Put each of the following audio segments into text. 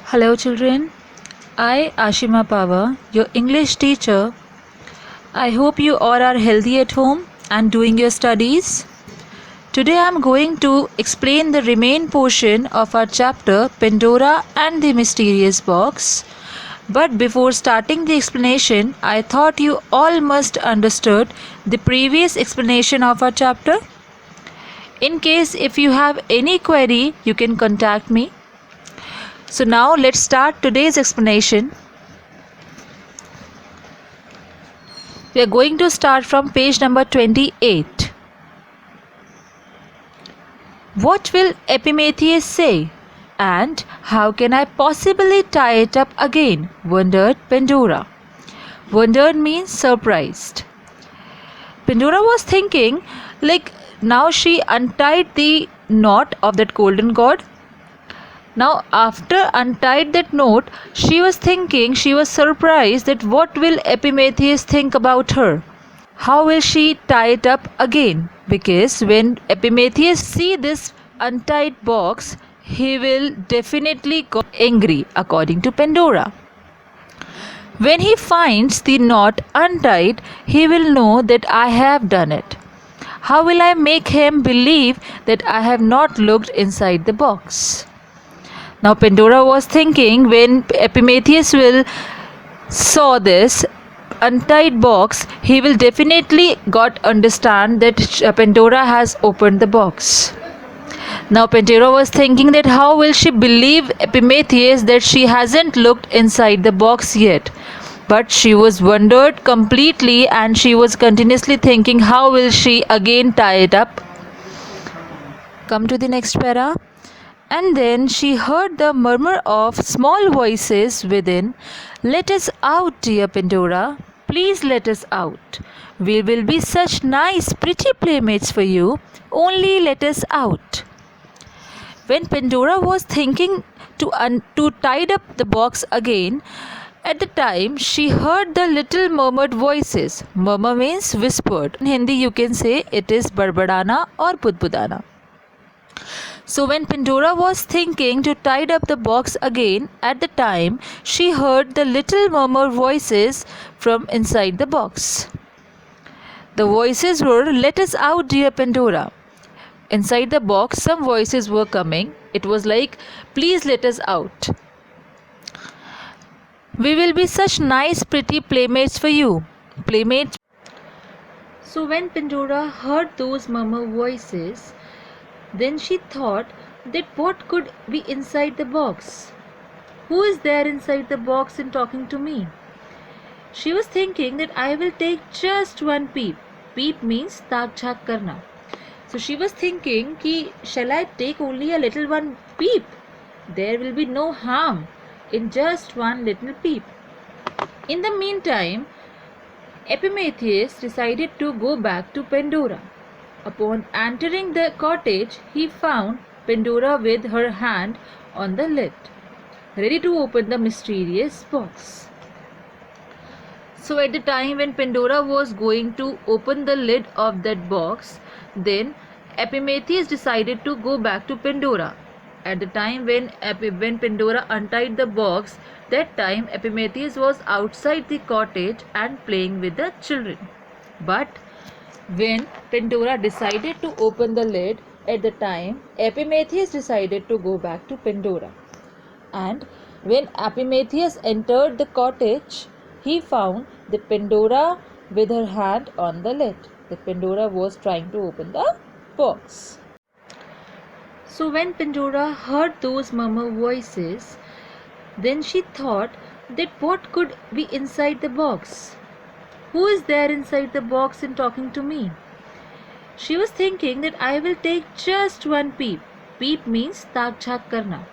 Hello, children. I, Ashima Pava, your English teacher. I hope you all are healthy at home and doing your studies. Today I am going to explain the remaining portion of our chapter Pandora and the Mysterious Box. But before starting the explanation, I thought you all must understood the previous explanation of our chapter. In case if you have any query, you can contact me. So now let's start today's explanation. We are going to start from page number 28. What will Epimetheus say? And how can I possibly tie it up again? Wondered Pandora. Wondered means surprised. Pandora was thinking, now she untied the knot of that golden god. Now, after untied that knot, she was surprised that what will Epimetheus think about her? How will she tie it up again? Because when Epimetheus see this untied box, he will definitely get angry, according to Pandora. When he finds the knot untied, he will know that I have done it. How will I make him believe that I have not looked inside the box? Now Pandora was thinking, when Epimetheus will saw this untied box, he will definitely got understand that Pandora has opened the box. Now Pandora was thinking that how will she believe Epimetheus that she hasn't looked inside the box yet. But she was wondered completely and she was continuously thinking how will she again tie it up. Come to the next para. And then she heard the murmur of small voices within. Let us out, dear Pandora. Please let us out. We will be such nice, pretty playmates for you. Only let us out. When Pandora was thinking to tie up the box again, at the time she heard the little murmured voices. Murmur means whispered. In Hindi you can say it is barbadana or budbudana. So when Pandora was thinking to tie up the box again, at the time she heard the little murmur voices from inside the box. The voices were, let us out, dear Pandora. Inside the box some voices were coming. It was like, please let us out. We will be such nice pretty playmates for you. Playmates. So when Pandora heard those murmur voices, then she thought that what could be inside the box? Who is there inside the box and talking to me? She was thinking that I will take just one peep. Peep means taak jhaak karna. So she was thinking ki shall I take only a little one peep? There will be no harm in just one little peep. In the meantime, Epimetheus decided to go back to Pandora. Upon entering the cottage, he found Pandora with her hand on the lid, ready to open the mysterious box. So at the time when Pandora was going to open the lid of that box, then Epimetheus decided to go back to Pandora. At the time when Pandora untied the box, that time Epimetheus was outside the cottage and playing with the children. But when Pandora decided to open the lid, at the time Epimetheus decided to go back to Pandora. And when Epimetheus entered the cottage, he found that Pandora with her hand on the lid. That Pandora was trying to open the box. So when Pandora heard those murmur voices, then she thought that what could be inside the box? Who is there inside the box and talking to me? She was thinking that I will take just one peep. Peep means taak jhaak karna.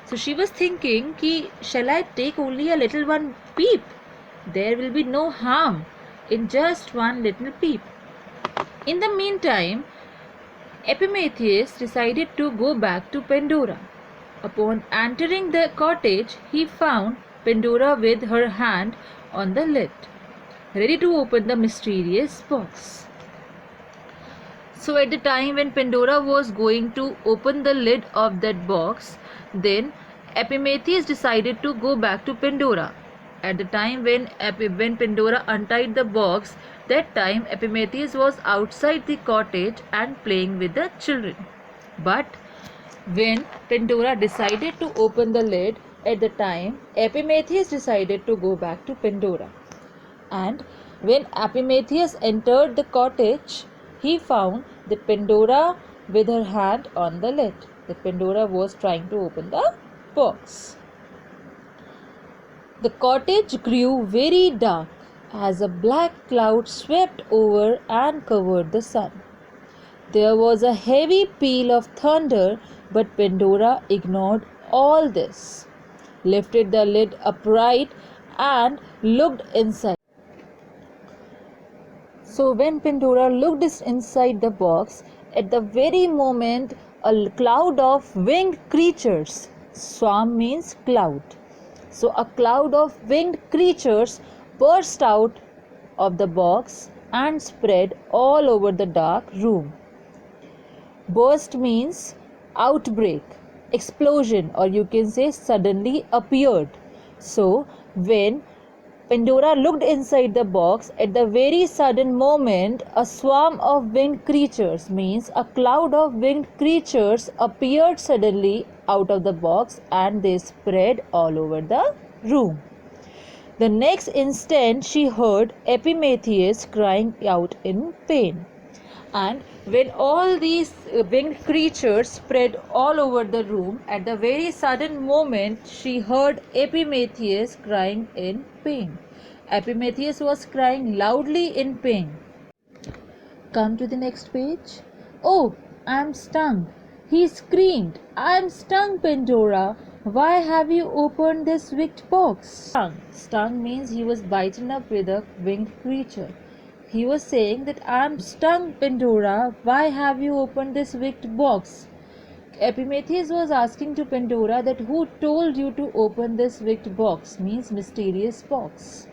So she was thinking ki shall I take only a little one peep? There will be no harm in just one little peep. In the meantime, Epimetheus decided to go back to Pandora. Upon entering the cottage, he found Pandora with her hand on the lid, ready to open the mysterious box. So at the time when Pandora was going to open the lid of that box, then Epimetheus decided to go back to Pandora. At the time when Pandora untied the box, that time Epimetheus was outside the cottage and playing with the children. But when Pandora decided to open the lid, at the time Epimetheus decided to go back to Pandora. And when Epimetheus entered the cottage, he found that Pandora with her hand on the lid. That Pandora was trying to open the box. The cottage grew very dark as a black cloud swept over and covered the sun. There was a heavy peal of thunder, but Pandora ignored all this, lifted the lid upright, and looked inside. So when Pandora looked inside the box, at the very moment a cloud of winged creatures, swarm means cloud. So a cloud of winged creatures burst out of the box and spread all over the dark room. Burst means outbreak, explosion, or you can say suddenly appeared. So when Pandora looked inside the box, at the very sudden moment, a swarm of winged creatures, means a cloud of winged creatures, appeared suddenly out of the box and they spread all over the room. The next instant, she heard Epimetheus crying out in pain. And when all these winged creatures spread all over the room, at the very sudden moment she heard Epimetheus crying in pain. Epimetheus was crying loudly in pain. Come to the next page. Oh, I am stung, he screamed. I am stung, Pandora. Why have you opened this wicked box? Stung means he was bitten up with a winged creature. He was saying that I am stung, Pandora. Why have you opened this wicked box? Epimetheus was asking to Pandora that who told you to open this wicked box, means mysterious box.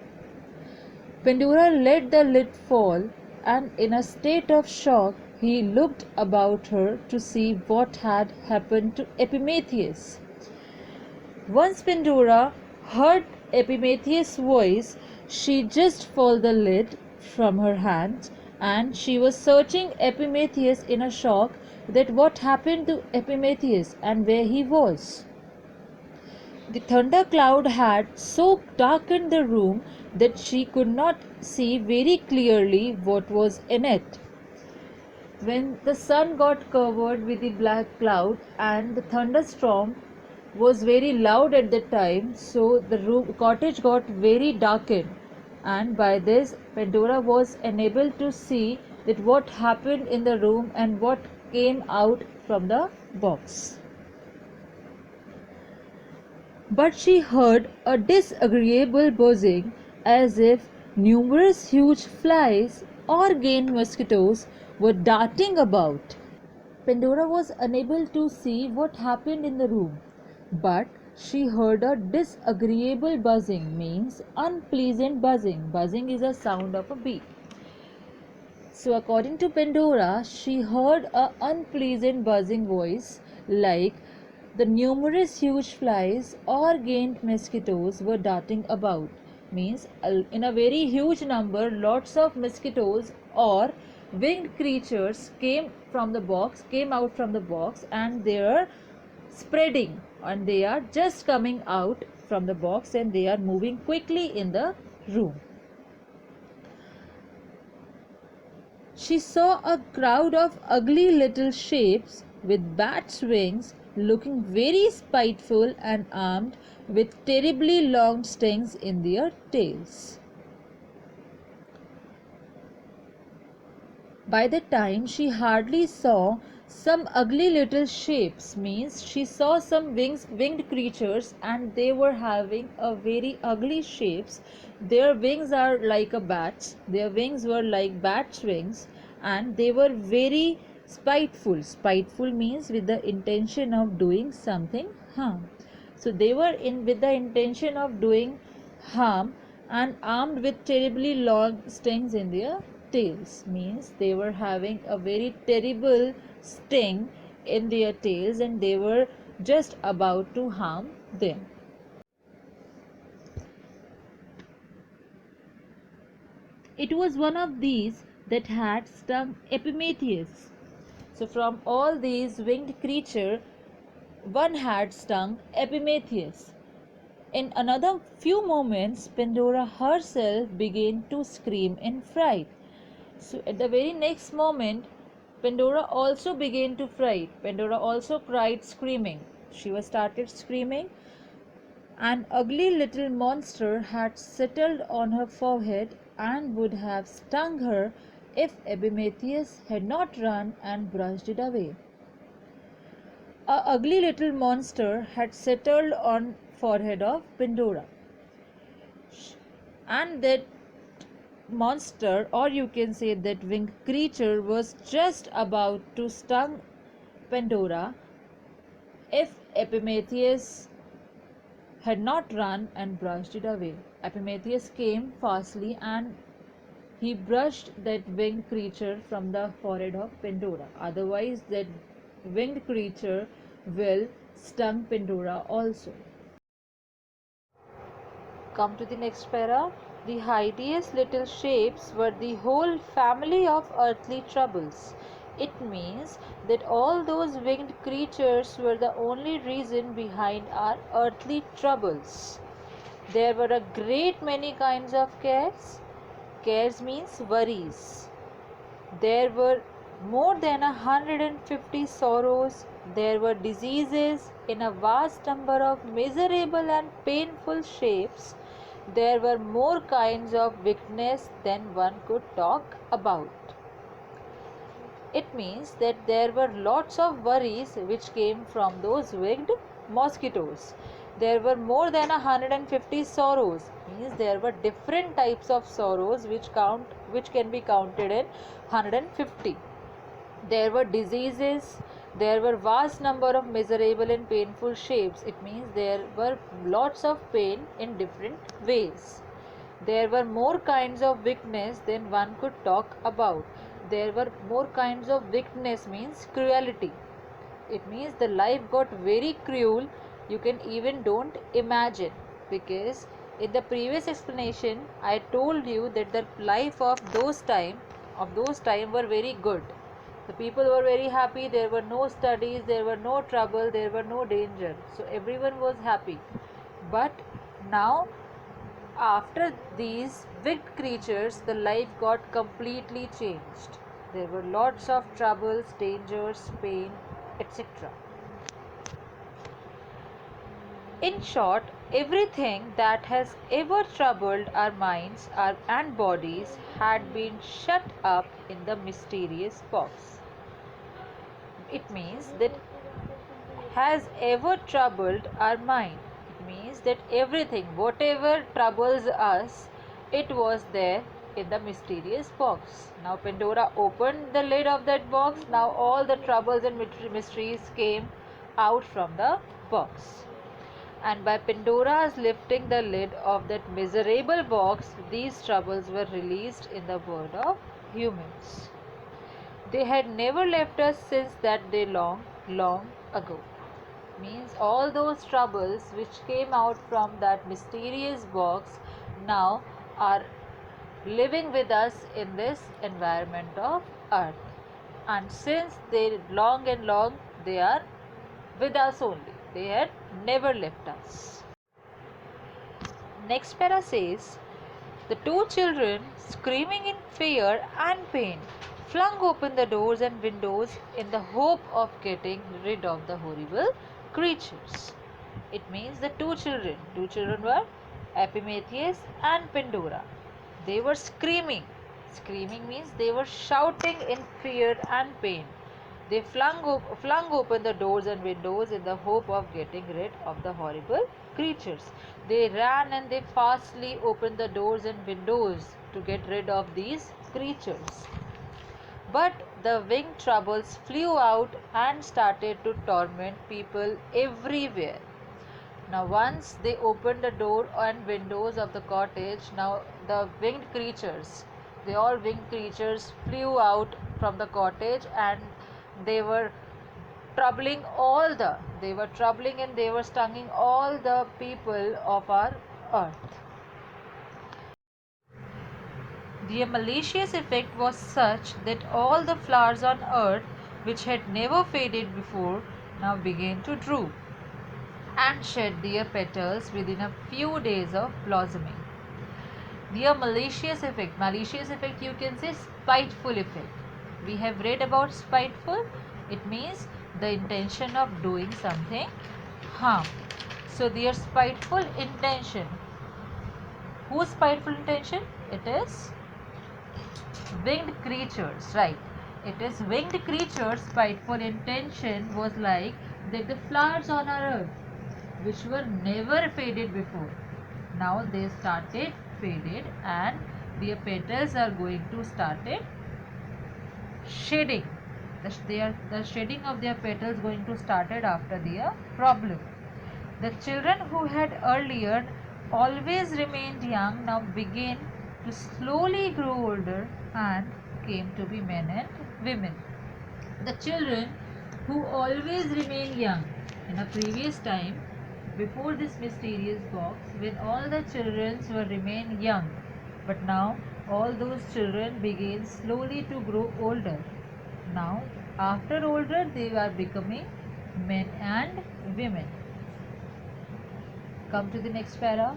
Pandora let the lid fall, and in a state of shock he looked about her to see what had happened to Epimetheus. Once Pandora heard Epimetheus' voice, she just pulled the lid from her hand, and she was searching Epimetheus in a shock that what happened to Epimetheus and where he was. The thunder cloud had so darkened the room that she could not see very clearly what was in it. When the sun got covered with the black cloud and the thunderstorm was very loud at the time, so the cottage got very darkened, and by this Pandora was unable to see that what happened in the room and what came out from the box. But she heard a disagreeable buzzing, as if numerous huge flies or gained mosquitoes were darting about. Pandora was unable to see what happened in the room, but she heard a disagreeable buzzing, means unpleasant buzzing. Buzzing is a sound of a bee. So according to Pandora, she heard a unpleasant buzzing voice, like the numerous huge flies or gained mosquitoes were darting about, means in a very huge number lots of mosquitoes or winged creatures came out from the box, and they are spreading, and they are just coming out from the box, and they are moving quickly in the room. She saw a crowd of ugly little shapes with bats' wings, looking very spiteful and armed with terribly long stings in their tails. By the time she hardly saw some ugly little shapes, means she saw some winged creatures, and they were having a very ugly shapes. Their wings are like a bat's. Their wings were like bat's wings, and they were very spiteful. Spiteful means with the intention of doing something harm. So they were with the intention of doing harm, and armed with terribly long stings in their tails, means they were having a very terrible sting in their tails, and they were just about to harm them. It was one of these that had stung Epimetheus. So, from all these winged creatures, one had stung Epimetheus. In another few moments, Pandora herself began to scream in fright. So, at the very next moment, Pandora also began to fright. Pandora also cried, screaming. She was started screaming. An ugly little monster had settled on her forehead and would have stung her if Epimetheus had not run and brushed it away. A ugly little monster had settled on forehead of Pandora, and that monster, or you can say that winged creature, was just about to sting Pandora if Epimetheus had not run and brushed it away. Epimetheus came fastly and he brushed that winged creature from the forehead of Pandora. Otherwise, that winged creature will sting Pandora also. Come to the next para. The hideous little shapes were the whole family of earthly troubles. It means that all those winged creatures were the only reason behind our earthly troubles. There were a great many kinds of cares. Cares means worries. There were more than 150 sorrows. There were diseases in a vast number of miserable and painful shapes. There were more kinds of weakness than one could talk about. It means that there were lots of worries which came from those winged mosquitoes. There were more than 150 sorrows, means there were different types of sorrows which can be counted in 150. There were diseases, there were vast number of miserable and painful shapes. It means there were lots of pain in different ways. There were more kinds of weakness than one could talk about. There were more kinds of weakness means cruelty. It means the life got very cruel, you can even don't imagine, because in the previous explanation I told you that the life of those time were very good. The people were very happy, there were no studies, there were no trouble, there were no danger, so everyone was happy. But now, after these wicked creatures, the life got completely changed. There were lots of troubles, dangers, pain, etc. In short, everything that has ever troubled our minds and bodies had been shut up in the mysterious box. It means that has ever troubled our mind. It means that everything, whatever troubles us, it was there in the mysterious box. Now Pandora opened the lid of that box. Now all the troubles and mysteries came out from the box. And by Pandora's lifting the lid of that miserable box, these troubles were released in the world of humans. They had never left us since that day long, long ago. Means all those troubles which came out from that mysterious box now are living with us in this environment of earth. And since they long and long, they are with us only. They had never left us. Next para says, the two children, screaming in fear and pain, flung open the doors and windows in the hope of getting rid of the horrible creatures. It means the two children. Two children were Epimetheus and Pandora. They were screaming. Screaming means they were shouting in fear and pain. They flung open the doors and windows in the hope of getting rid of the horrible creatures. They ran and they fastly opened the doors and windows to get rid of these creatures. But the winged troubles flew out and started to torment people everywhere. Now, once they opened the door and windows of the cottage, now the winged creatures, all winged creatures flew out from the cottage and they were troubling they were troubling and they were stinging all the people of our earth. Their malicious effect was such that all the flowers on earth, which had never faded before, now began to droop and shed their petals within a few days of blossoming. Their malicious effect you can say spiteful effect. We have read about spiteful. It means the intention of doing something harm. So their spiteful intention. Whose spiteful intention? It is winged creatures, right? It is winged creatures. Spiteful intention was like that the flowers on our earth, which were never faded before, now they started faded and their petals are going to started shedding. The shedding of their petals going to started after their problem. The children who had earlier always remained young now began to slowly grow older and came to be men and women. The children who always remained young in a previous time, before this mysterious box, when all the children were remain young, but now all those children began slowly to grow older. Now after older they are becoming men and women. Come to the next para.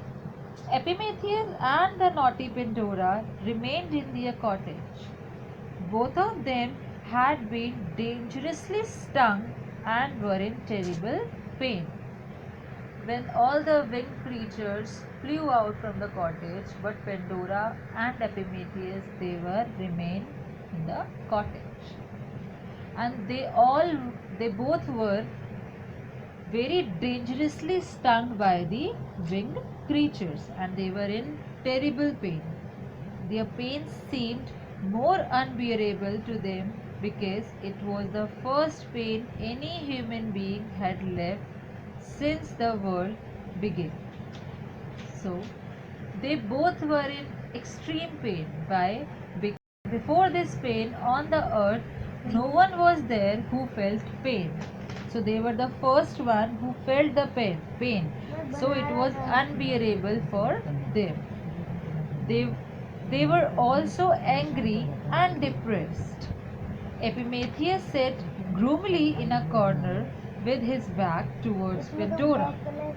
Epimetheus and the naughty Pandora remained in their cottage. Both of them had been dangerously stung and were in terrible pain. When all the winged creatures flew out from the cottage, but Pandora and Epimetheus they were remained in the cottage, and they both were very dangerously stung by the winged creatures, and they were in terrible pain. Their pain seemed more unbearable to them because it was the first pain any human being had left since the world began. So, they both were in extreme pain. Why? Because before this pain on the earth, no one was there who felt pain. So they were the first one who felt the pain. So it was unbearable for them. They were also angry and depressed. Epimetheus sat gloomily in a corner with his back towards Pandora,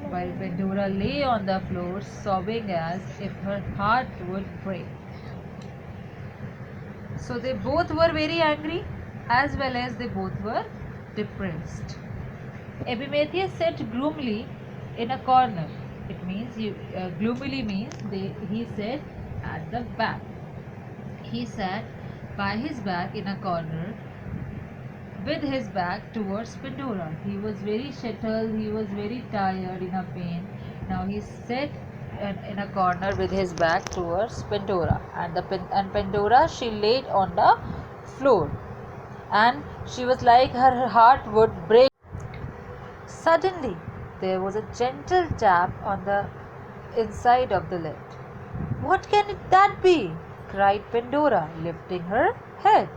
while Pandora lay on the floor sobbing as if her heart would break. So they both were very angry as well as they both were depressed. Epimetheus sat gloomily in a corner. It means gloomily means he sat at the back. He sat by his back in a corner with his back towards Pandora. He was very shattered, he was very tired in a pain. Now he sat in a corner with his back towards Pandora, and Pandora she laid on the floor, and she was like her heart would break. Suddenly there was a gentle tap on the inside of the lid. "What can that be?" cried Pandora, lifting her head.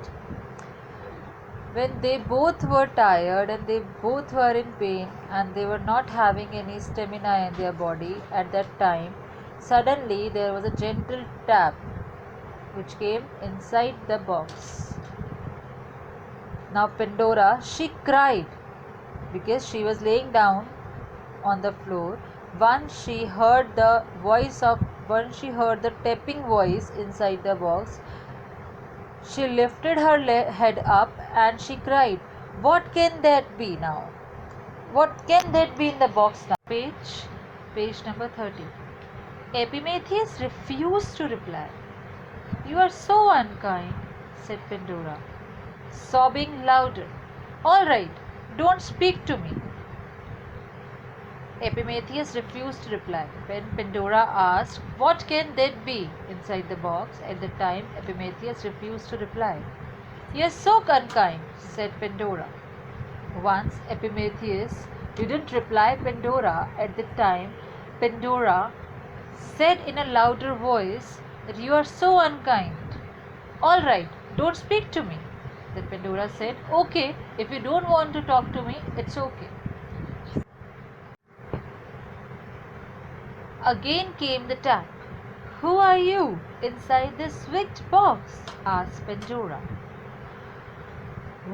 When they both were tired and they both were in pain and they were not having any stamina in their body at that time, suddenly there was a gentle tap which came inside the box. Now Pandora, she cried because she was laying down on the floor. Once she heard the tapping voice inside the box, she lifted her head up and she cried, "What can that be now? What can that be in the box now?" Page number 30. Epimetheus refused to reply. "You are so unkind," said Pandora, sobbing louder. "All right, don't speak to me." Epimetheus refused to reply. When Pandora asked, "What can that be inside the box?" at the time Epimetheus refused to reply. "You are so unkind," said Pandora. Once Epimetheus didn't reply Pandora at the time, Pandora said in a louder voice that "You are so unkind." "All right, don't speak to me." Then Pandora said, "Okay, if you don't want to talk to me, it's okay." Again came the tap. "Who are you inside this wicked box?" asked Pandora.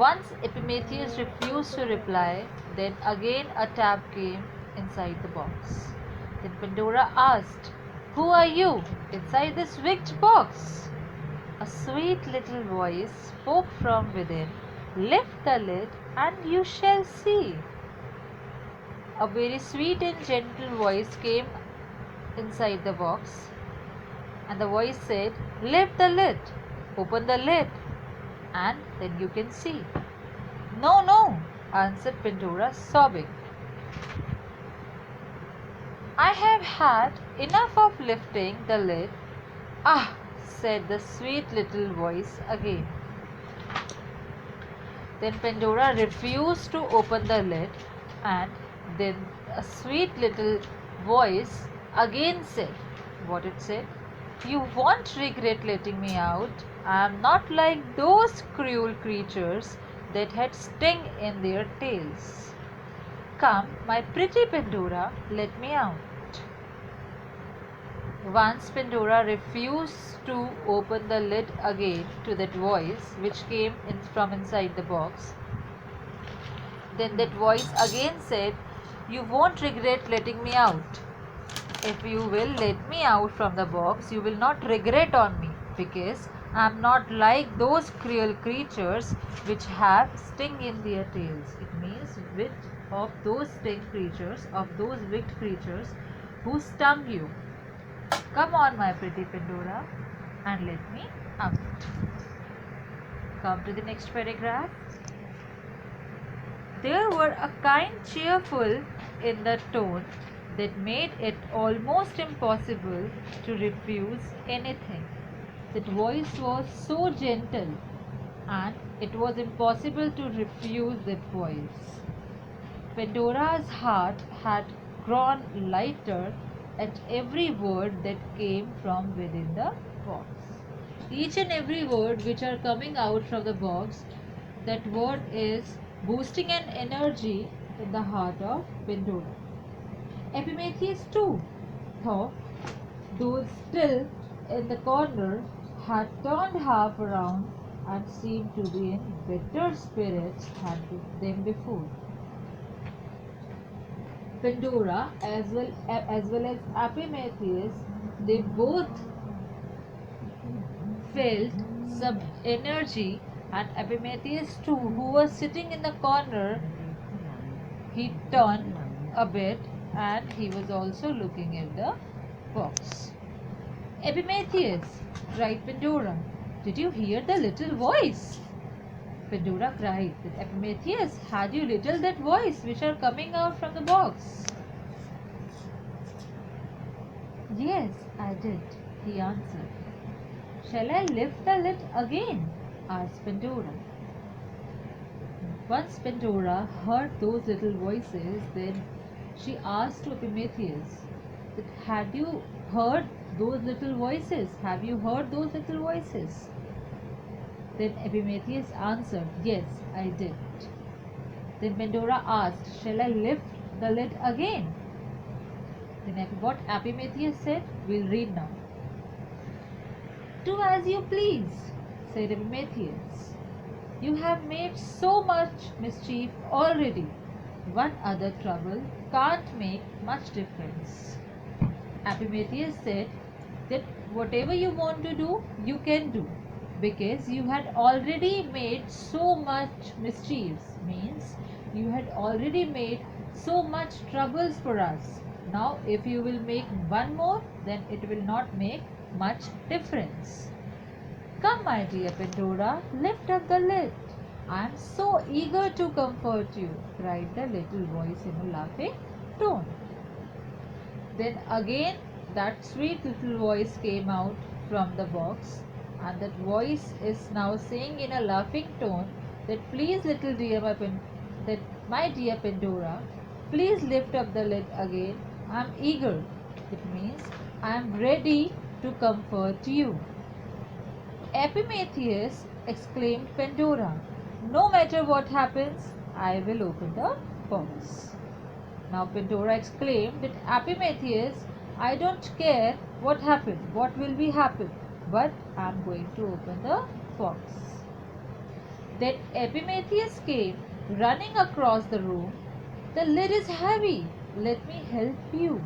Once Epimetheus refused to reply, then again a tap came inside the box. Then Pandora asked, "Who are you inside this wicked box?" A sweet little voice spoke from within, "Lift the lid and you shall see." A very sweet and gentle voice came inside the box, and the voice said, "Lift the lid, open the lid, and then you can see." "No, no," answered Pandora, sobbing. "I have had enough of lifting the lid." "Ah," said the sweet little voice again. Then Pandora refused to open the lid, and then a sweet little voice again said what it said: "You won't regret letting me out. I am not like those cruel creatures that had sting in their tails. Come, my pretty Pandora, let me out." Once Pandora refused to open the lid again to that voice which came in from inside the box. Then that voice again said, "You won't regret letting me out. If you will let me out from the box, you will not regret on me, because I am not like those cruel creatures which have sting in their tails." It means which of those sting creatures, of those wicked creatures who stung you. Come on, my pretty Pandora, and let me out. Come to the next paragraph. There were a kind cheerful in the tone that made it almost impossible to refuse anything. That voice was so gentle, and it was impossible to refuse that voice. Pandora's heart had grown lighter at every word that came from within the box. Each and every word which are coming out from the box, that word is boosting an energy in the heart of Pandora. Epimetheus too, though still in the corner, had turned half around and seemed to be in better spirits than before. Pandora as well as Epimetheus, they both felt some energy, and Epimetheus too, who was sitting in the corner, he turned a bit and he was also looking at the box. "Epimetheus," cried Pandora, "did you hear the little voice?" Pandora cried that, "Epimetheus, had you little that voice which are coming out from the box?" "Yes, I did," he answered. "Shall I lift the lid again?" asked Pandora. Once Pandora heard those little voices, then she asked to Epimetheus that, "Had you heard those little voices? Have you heard those little voices?" Then Epimetheus answered, "Yes, I did." Then Pandora asked, "Shall I lift the lid again?" Then what Epimetheus said, we'll read now. "Do as you please," said Epimetheus. "You have made so much mischief already. One other trouble can't make much difference." Epimetheus said that whatever you want to do, you can do, because you had already made so much mischiefs, means you had already made so much troubles for us. Now if you will make one more, then it will not make much difference. "Come, my dear Pandora, lift up the lid. I am so eager to comfort you," cried the little voice in a laughing tone. Then again that sweet little voice came out from the box, and that voice is now saying in a laughing tone that, "Please, little dear, my dear Pandora, please lift up the lid again. I am eager." It means I am ready to comfort you. "Epimetheus," exclaimed Pandora, "no matter what happens, I will open the box." Now Pandora exclaimed that, "Epimetheus, I don't care what happened, what will be happen, but I'm going to open the box. Then Epimetheus came running across the room. The lid is heavy. Let me help you.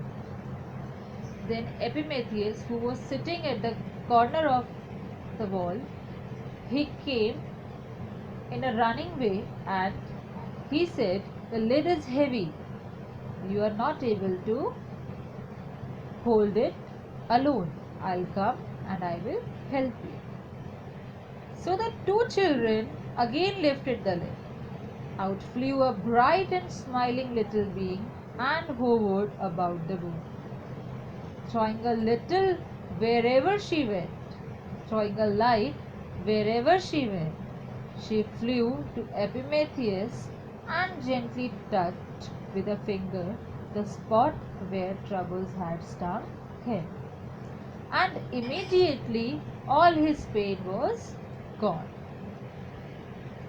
Then Epimetheus, who was sitting at the corner of the wall, he came in a running way and he said, the lid is heavy. You are not able to hold it alone. I'll come and I will help you. So the two children again lifted the lid. Out flew a bright and smiling little being and hovered about the room, throwing a little wherever she went, throwing a light wherever she went. She flew to Epimetheus and gently touched with a finger the spot where troubles had stung him. And immediately all his pain was gone.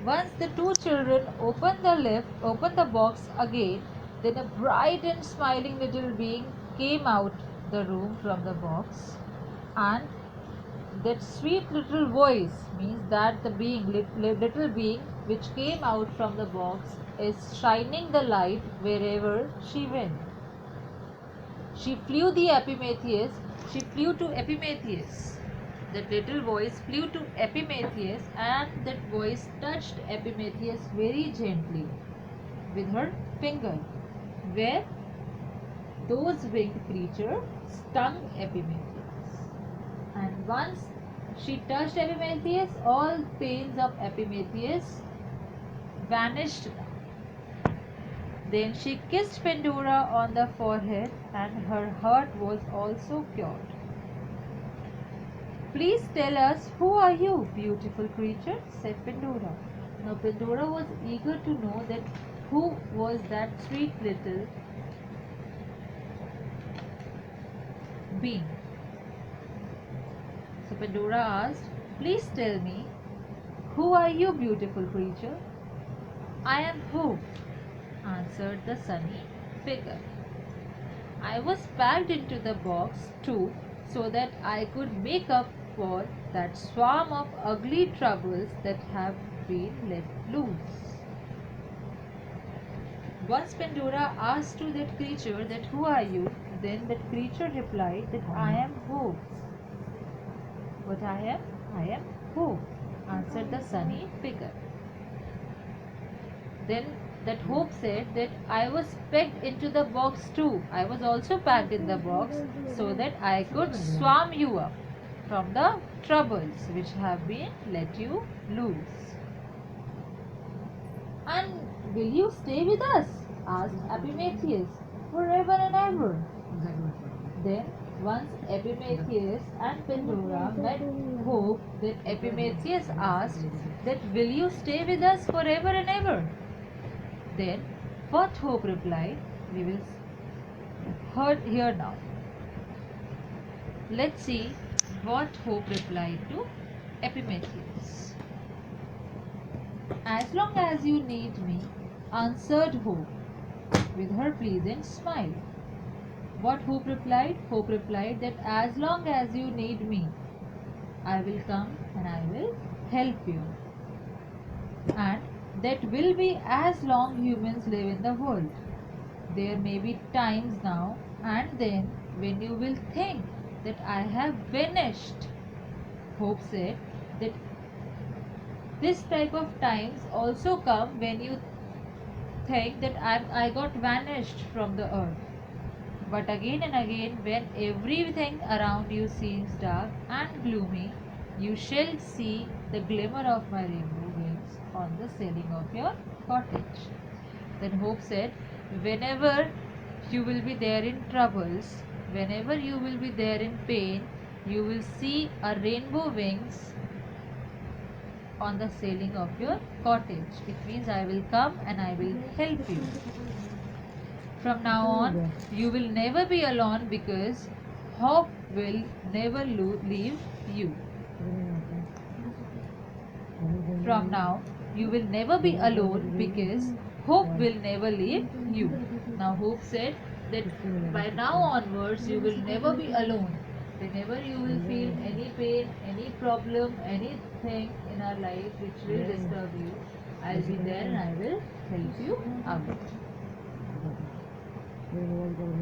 Once the two children opened the box again, then a bright and smiling little being came out the room from the box, and that sweet little voice means that the little being which came out from the box is shining the light wherever she went. She flew the Epimetheus. She flew to Epimetheus. That little voice flew to Epimetheus, and that voice touched Epimetheus very gently with her finger, where those winged creatures stung Epimetheus. And once she touched Epimetheus, all pains of Epimetheus vanished. Then she kissed Pandora on the forehead, and her heart was also cured. Please tell us, who are you, beautiful creature? Said Pandora. Now Pandora was eager to know that who was that sweet little being. So Pandora asked, please tell me, who are you, beautiful creature? I am Hope, answered the sunny figure. I was packed into the box too, so that I could make up for that swarm of ugly troubles that have been let loose. Once Pandora asked to that creature that who are you, then that creature replied that I am Hope. What I am Hope, answered the sunny figure. Then that Hope said that I was pegged into the box too. I was also packed in the box so that I could swarm you up from the troubles which have been let you loose. And will you stay with us? Asked Epimetheus, forever and ever. Then once Epimetheus and Pandora met Hope, then Epimetheus asked that will you stay with us forever and ever? Then what Hope replied, we will hear now. Let's see what Hope replied to Epimetheus. As long as you need me, answered Hope with her pleasant smile. What Hope replied? Hope replied that as long as you need me, I will come and I will help you. And that will be as long humans live in the world. There may be times now and then when you will think that I have vanished. Hope said that this type of times also come when you think that I got vanished from the earth. But again and again, when everything around you seems dark and gloomy, you shall see the glimmer of my rainbow wings on the ceiling of your cottage. Then Hope said, whenever you will be there in troubles, whenever you will be there in pain, you will see a rainbow wings on the ceiling of your cottage. It means I will come and I will help you. From now on, you will never be alone because Hope will never leave you. From now, you will never be alone because Hope will never leave you. Now Hope said, that by now onwards you will never be alone. Whenever you will feel any pain, any problem, anything in our life which will disturb you, I'll be there and I will help you out.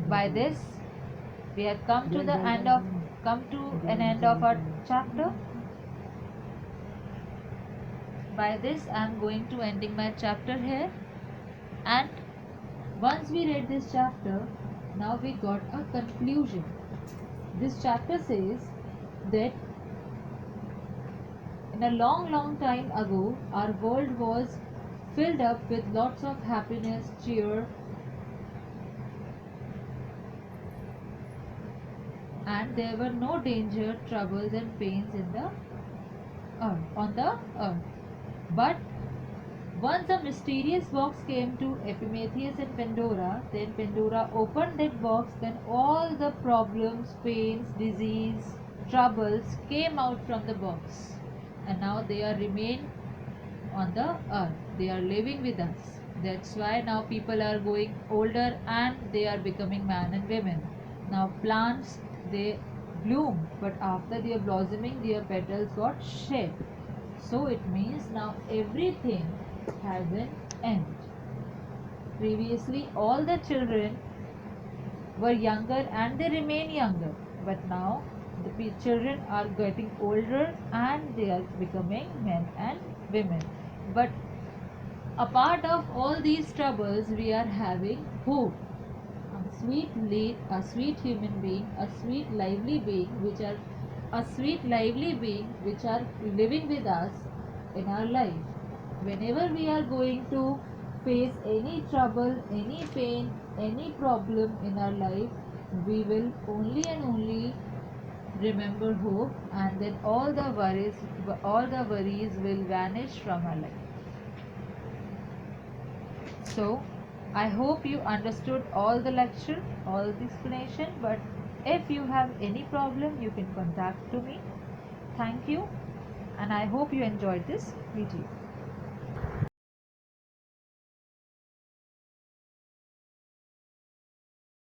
By this, we have come to an end of our chapter. By this, I am going to ending my chapter here. And once we read this chapter, now we got a conclusion. This chapter says that in a long, long time ago, our world was filled up with lots of happiness, cheer, and there were no danger, troubles, and pains in the on the earth. But once a mysterious box came to Epimetheus and Pandora, then Pandora opened that box, then all the problems, pains, disease, troubles came out from the box. And now they are remain on the earth. They are living with us. That's why now people are going older and they are becoming man and women. Now plants, they bloom, but after their blossoming, their petals got shed. So it means now everything has an end. Previously, all the children were younger and they remain younger, but now the children are getting older and they are becoming men and women. But apart of all these troubles, we are having hope. A sweet human being, a sweet lively being, which are living with us in our life. Whenever we are going to face any trouble, any pain, any problem in our life, we will only and only remember hope, and then all the worries will vanish from our life. So, I hope you understood all the lecture, all the explanation, but if you have any problem, you can contact to me. Thank you, and I hope you enjoyed this video.